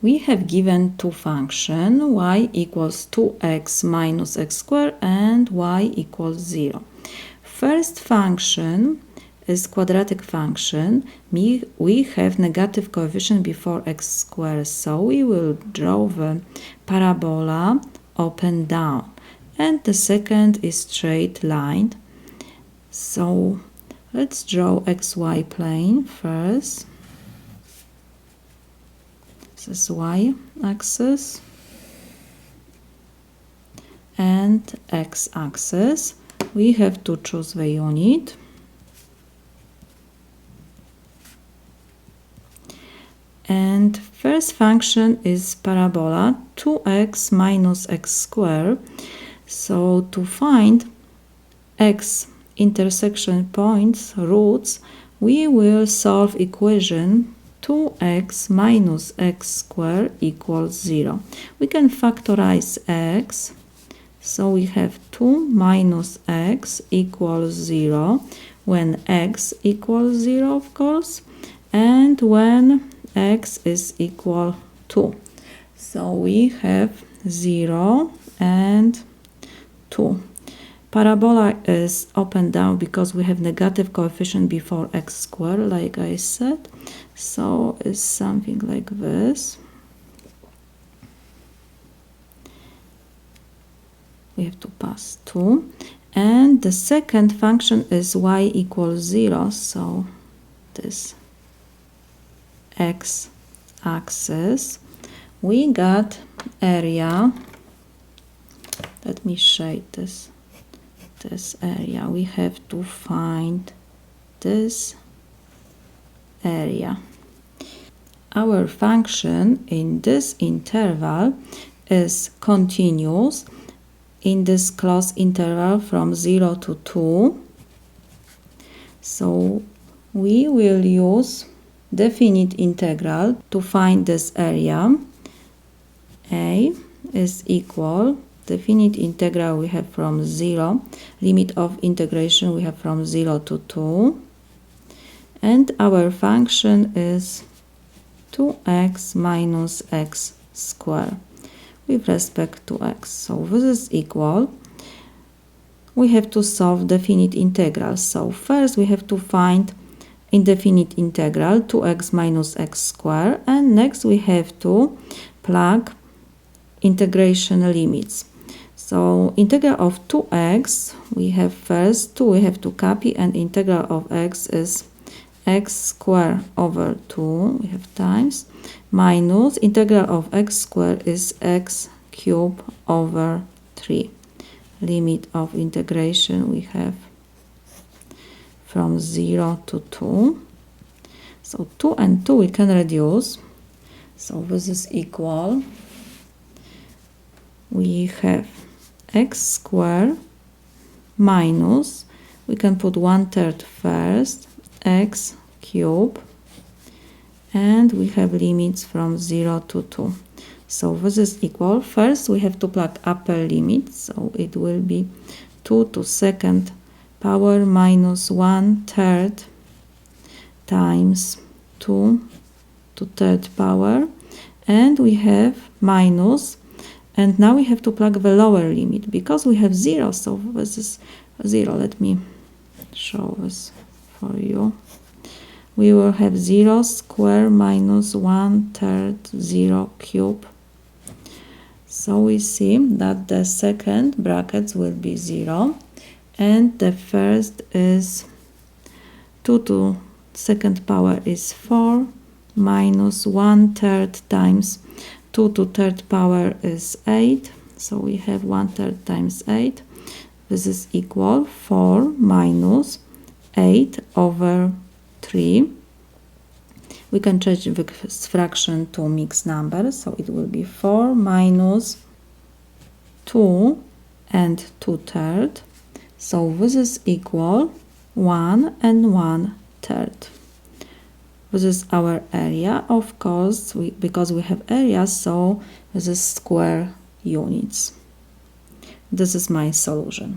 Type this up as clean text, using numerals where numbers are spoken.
we have given two functions, y equals 2x minus x squared and y equals 0. First function is quadratic function. We have negative coefficient before x squared, so we will draw the parabola up and down. And the second is straight line. So let's draw xy plane first. This is y-axis and x-axis. We have to choose the unit. And first function is parabola 2x minus x squared. So to find x intersection points, roots, we will solve equation 2x minus x squared equals 0. We can factorize x. So we have 2 minus x equals 0 when x equals 0, of course, and when x is equal to. So we have 0 and 2. Parabola is up and down because we have negative coefficient before x squared, like I said. So it's something like this. We have to pass 2. And the second function is y equals 0. So this x-axis. We got area. Let me shade this area. We have to find this area. Our function in this interval is continuous in this closed interval from 0 to 2. So we will use definite integral to find this area. A is equal definite integral we have from 0, limit of integration we have from 0 to 2, and our function is 2x minus x squared with respect to x. So this is equal. We have to solve definite integral. So first we have to find indefinite integral 2x minus x squared, and next we have to plug integration limits. So integral of 2x, we have first 2, we have to copy, and integral of x is x squared over 2, we have times, minus integral of x squared is x cubed over 3. Limit of integration we have from 0 to 2. So 2 and 2 we can reduce. So this is equal. We have x squared minus, we can put 1/3 first, x cubed, and we have limits from 0 to 2. So this is equal. First we have to plug upper limit, so it will be 2 to second power minus 1/3 times 2 to third power, and we have minus. And now we have to plug the lower limit because we have 0, so this is 0. Let me show this for you. We will have 0 square minus 1/3 0 cube. So we see that the second brackets will be 0, and the first is 2 to second power is 4 minus 1/3 times 2 to third power is 8, so we have 1/3 times 8. This is equal 4 minus 8 over 3. We can change this fraction to mixed number, so it will be 4 minus 2 and 2/3. So this is equal 1 and 1/3. This is our area, of course, because we have area, so this is square units. This is my solution.